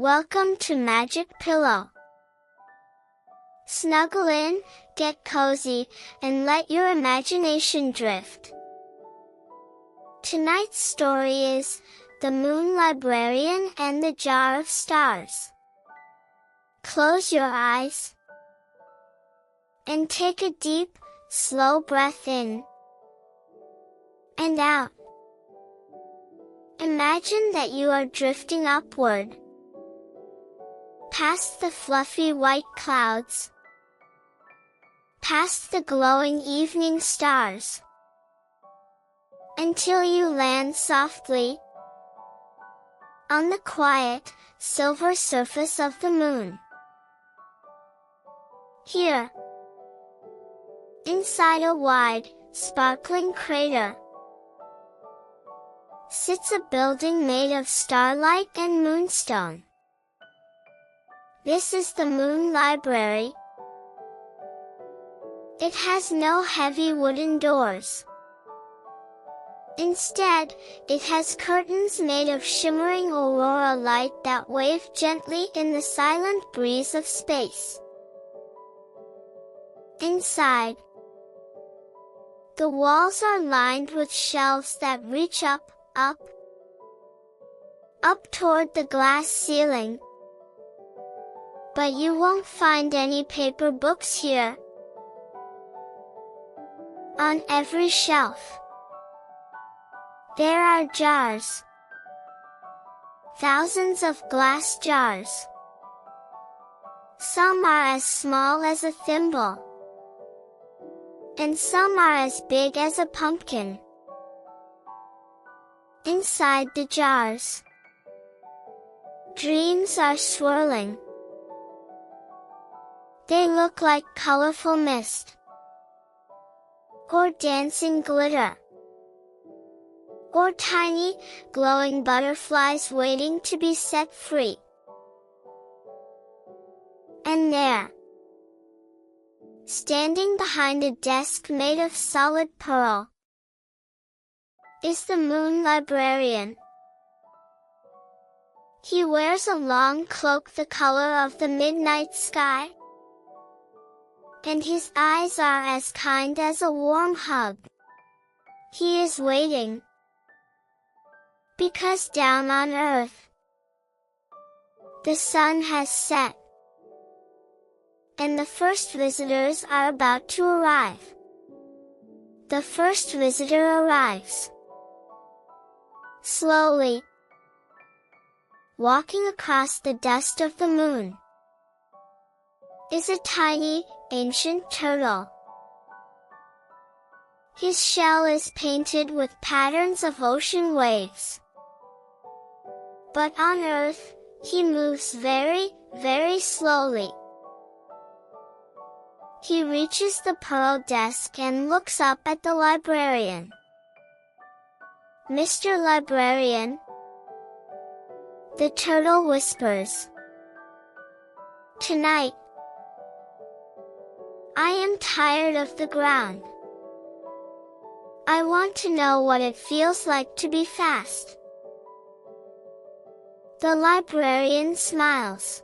Welcome to Magic Pillow. Snuggle in, get cozy, and let your imagination drift. Tonight's story is The Moon Librarian and the Jar of Stars. Close your eyes and take a deep, slow breath in and out. Imagine that you are drifting upward, past the fluffy white clouds, past the glowing evening stars, until you land softly on the quiet, silver surface of the moon. Here, inside a wide, sparkling crater, sits a building made of starlight and moonstone. This is the Moon Library. It has no heavy wooden doors. Instead, it has curtains made of shimmering aurora light that wave gently in the silent breeze of space. Inside, the walls are lined with shelves that reach up toward the glass ceiling. But you won't find any paper books here. On every shelf, there are jars. Thousands of glass jars. Some are as small as a thimble, and some are as big as a pumpkin. Inside the jars, dreams are swirling. They look like colorful mist, or dancing glitter, or tiny, glowing butterflies waiting to be set free. And there, standing behind a desk made of solid pearl, is the Moon Librarian. He wears a long cloak the color of the midnight sky, and his eyes are as kind as a warm hug. He is waiting, because down on Earth, the sun has set, and the first visitors are about to arrive. The first visitor arrives. Slowly, walking across the dust of the moon, is a tiny, ancient turtle. His shell is painted with patterns of ocean waves. But on Earth, he moves very, very slowly. He reaches the pearl desk and looks up at the librarian. "Mr. Librarian," the turtle whispers, "tonight, I am tired of the ground. I want to know what it feels like to be fast." The librarian smiles.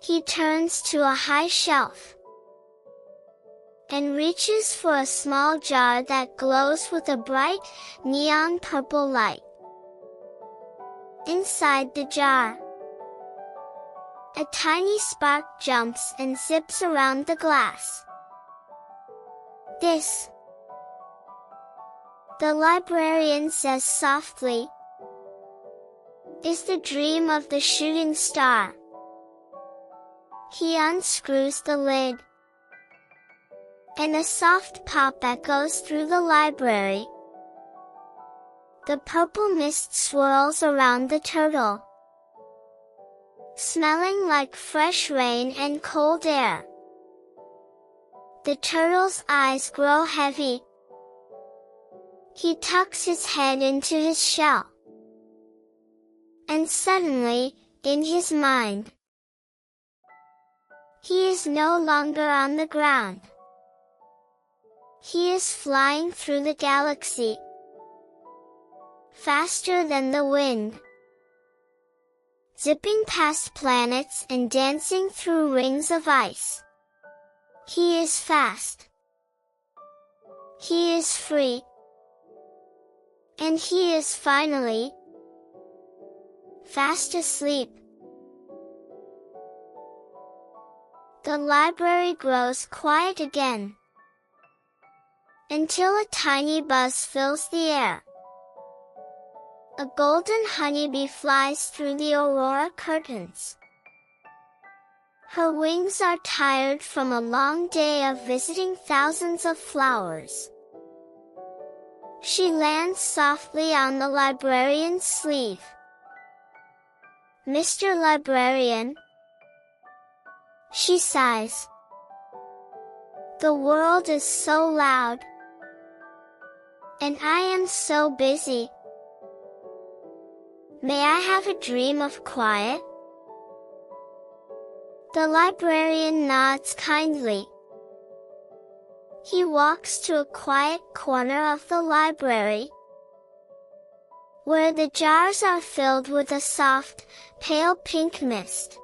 He turns to a high shelf and reaches for a small jar that glows with a bright, neon purple light. Inside the jar, a tiny spark jumps and zips around the glass. "This," the librarian says softly, "is the dream of the shooting star." He unscrews the lid, and a soft pop echoes through the library. The purple mist swirls around the turtle, smelling like fresh rain and cold air. The turtle's eyes grow heavy. He tucks his head into his shell. And suddenly, in his mind, he is no longer on the ground. He is flying through the galaxy, faster than the wind. zipping past planets and dancing through rings of ice. He is fast. He is free. And he is finally fast asleep. The library grows quiet again, until a tiny buzz fills the air. A golden honeybee flies through the aurora curtains. Her wings are tired from a long day of visiting thousands of flowers. She lands softly on the librarian's sleeve. "Mr. Librarian," she sighs. "The world is so loud. And I am so busy. May I have a dream of quiet?" The librarian nods kindly. He walks to a quiet corner of the library, where the jars are filled with a soft, pale pink mist.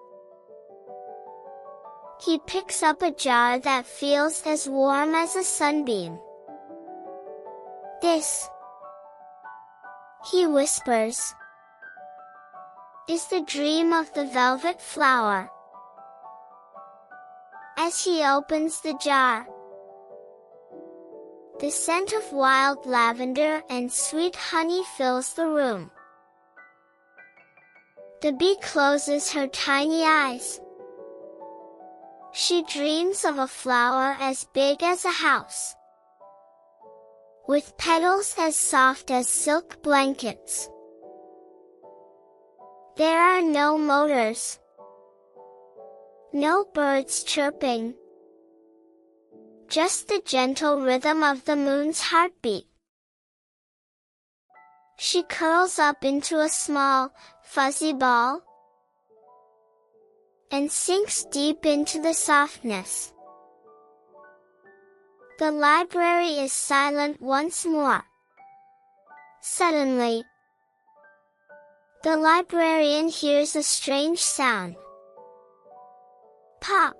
He picks up a jar that feels as warm as a sunbeam. "This," he whispers, "is the dream of the velvet flower." As he opens the jar, the scent of wild lavender and sweet honey fills the room. The bee closes her tiny eyes. She dreams of a flower as big as a house, with petals as soft as silk blankets. There are no motors, no birds chirping, just the gentle rhythm of the moon's heartbeat. She curls up into a small, fuzzy ball, and sinks deep into the softness. The library is silent once more. Suddenly, the librarian hears a strange sound. Pop!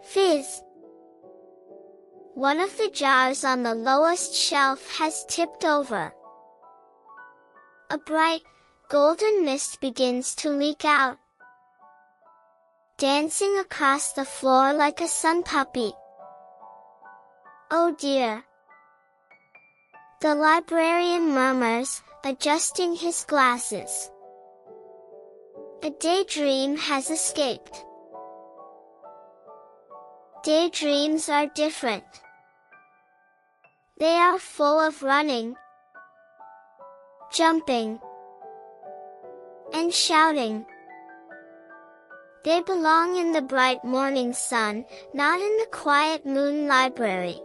Fizz! One of the jars on the lowest shelf has tipped over. A bright, golden mist begins to leak out, dancing across the floor like a sun puppy. "Oh dear!" the librarian murmurs, adjusting his glasses. A daydream has escaped. Daydreams are different. They are full of running, jumping, and shouting. They belong in the bright morning sun, not in the quiet moon library.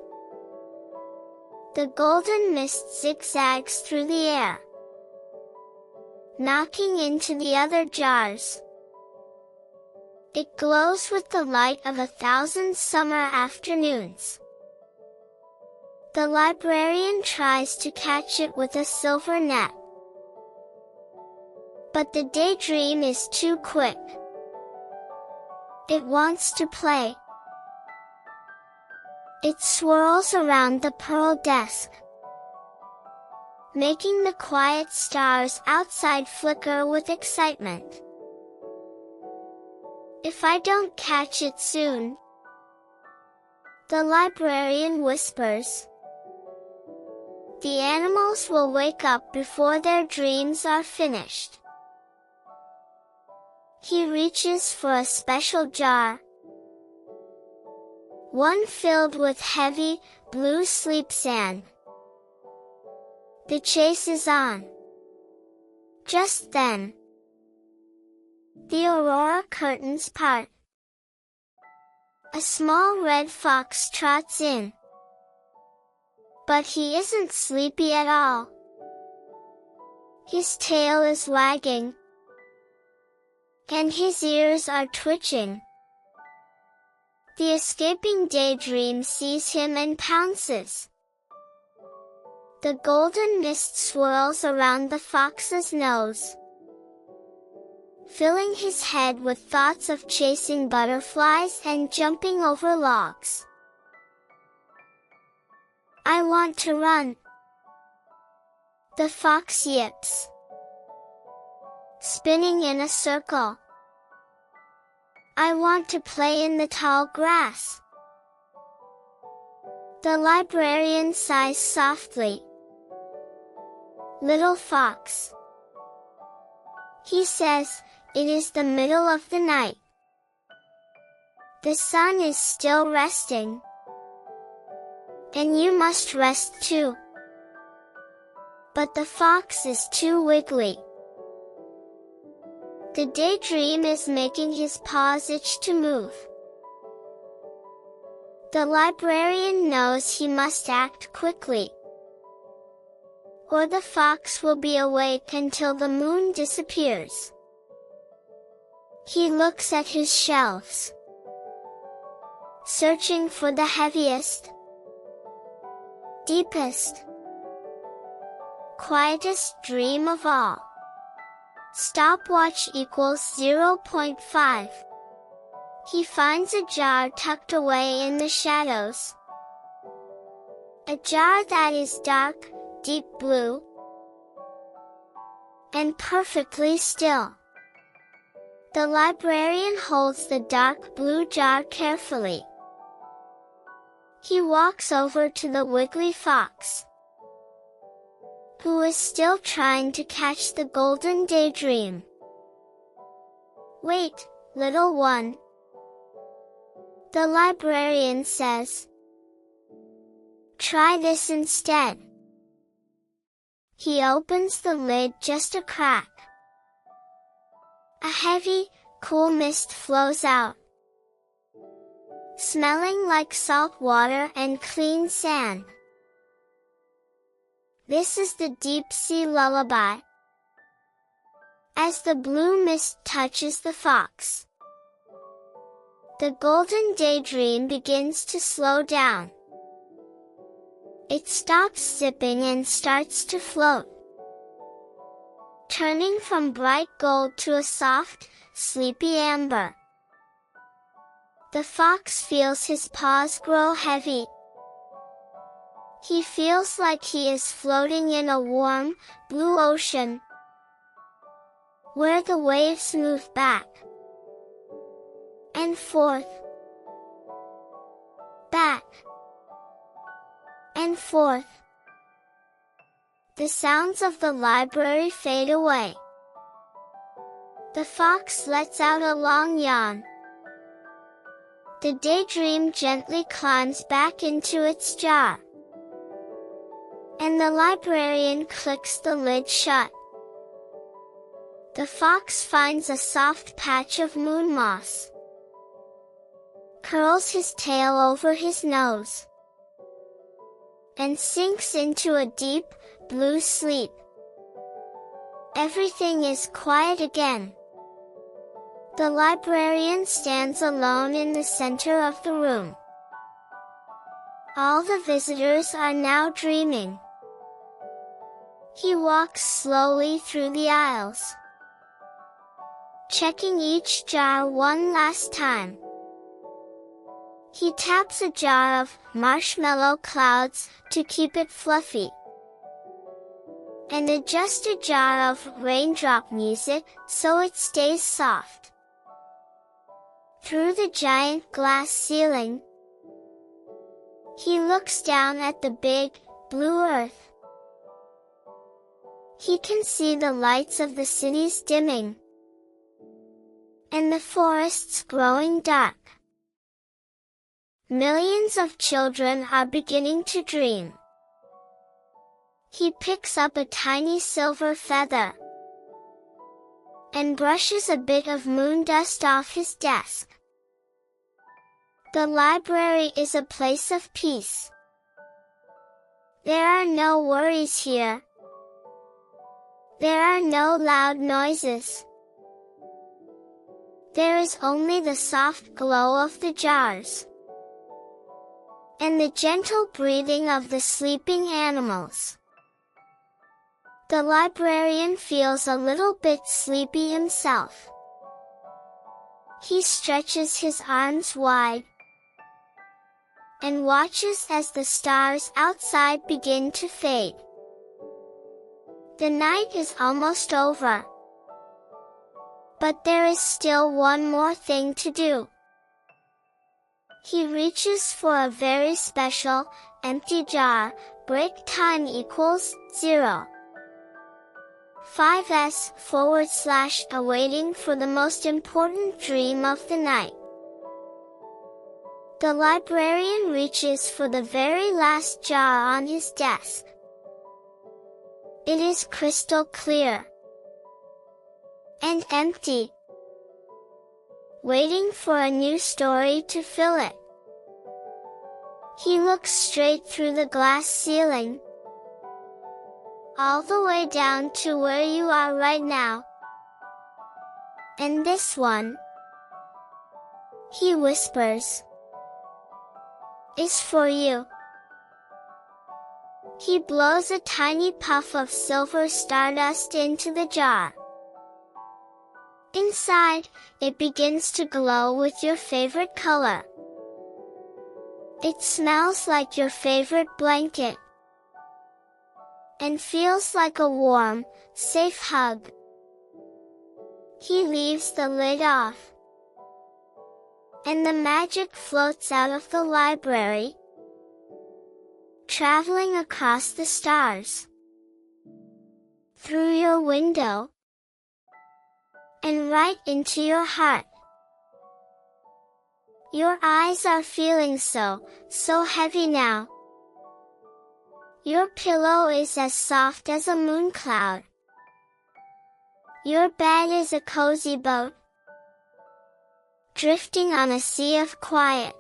The golden mist zigzags through the air, knocking into the other jars. It glows with the light of 1,000 summer afternoons. The librarian tries to catch it with a silver net. But the daydream is too quick. It wants to play. It swirls around the pearl desk, making the quiet stars outside flicker with excitement. "If I don't catch it soon," the librarian whispers, "the animals will wake up before their dreams are finished." He reaches for a special jar, one filled with heavy, blue sleep sand. The chase is on. Just then, the aurora curtains part. A small red fox trots in. But he isn't sleepy at all. His tail is wagging, and his ears are twitching. The escaping daydream sees him and pounces. The golden mist swirls around the fox's nose. filling his head with thoughts of chasing butterflies and jumping over logs. "I want to run," the fox yips, spinning in a circle. "I want to play in the tall grass." The librarian sighs softly. "Little fox," he says, "it is the middle of the night. The sun is still resting. And you must rest too." But the fox is too wiggly. The daydream is making his paws itch to move. The librarian knows he must act quickly, or the fox will be awake until the moon disappears. He looks at his shelves, searching for the heaviest, deepest, quietest dream of all. Stopwatch equals 0.5. He finds a jar tucked away in the shadows. A jar that is dark, deep blue, and perfectly still. The librarian holds the dark blue jar carefully. He walks over to the Wiggly Fox, who is still trying to catch the golden daydream. "Wait, little one," the librarian says. "Try this instead." He opens the lid just a crack. A heavy, cool mist flows out, smelling like salt water and clean sand. This is the Deep Sea Lullaby. As the blue mist touches the fox, the golden daydream begins to slow down. It stops zipping and starts to float, turning from bright gold to a soft, sleepy amber. The fox feels his paws grow heavy. He feels like he is floating in a warm, blue ocean, where the waves move back and forth, back and forth. The sounds of the library fade away. The fox lets out a long yawn. The daydream gently climbs back into its jar, and the librarian clicks the lid shut. The fox finds a soft patch of moon moss, curls his tail over his nose, and sinks into a deep, blue sleep. Everything is quiet again. The librarian stands alone in the center of the room. All the visitors are now dreaming. He walks slowly through the aisles, checking each jar one last time. He taps a jar of marshmallow clouds to keep it fluffy, and adjusts a jar of raindrop music so it stays soft. Through the giant glass ceiling, he looks down at the big, blue earth. He can see the lights of the cities dimming, and the forests growing dark. Millions of children are beginning to dream. He picks up a tiny silver feather and brushes a bit of moon dust off his desk. The library is a place of peace. There are no worries here. There are no loud noises. There is only the soft glow of the jars, and the gentle breathing of the sleeping animals. The librarian feels a little bit sleepy himself. He stretches his arms wide and watches as the stars outside begin to fade. The night is almost over, but there is still one more thing to do. He reaches for a very special, empty jar. Break time equals 0. 5s / awaiting for the most important dream of the night. The librarian reaches for the very last jar on his desk. It is crystal clear and empty, waiting for a new story to fill it. He looks straight through the glass ceiling, all the way down to where you are right now. And this one, he whispers, is for you. He blows a tiny puff of silver stardust into the jar. Inside, it begins to glow with your favorite color. It smells like your favorite blanket and feels like a warm, safe hug. He leaves the lid off, and the magic floats out of the library, traveling across the stars, through your window, and right into your heart. Your eyes are feeling so heavy now. Your pillow is as soft as a moon cloud. Your bed is a cozy boat, drifting on a sea of quiet.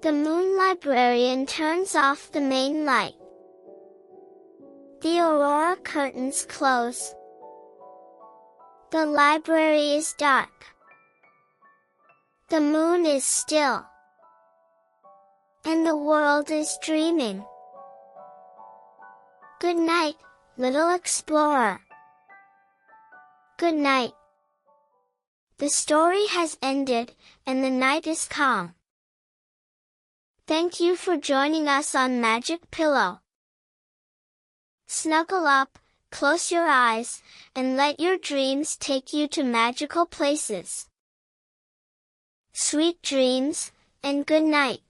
The Moon Librarian turns off the main light. The aurora curtains close. The library is dark. The moon is still, and the world is dreaming. Good night, little explorer. Good night. The story has ended, and the night is calm. Thank you for joining us on Magic Pillow. Snuggle up, close your eyes, and let your dreams take you to magical places. Sweet dreams, and good night.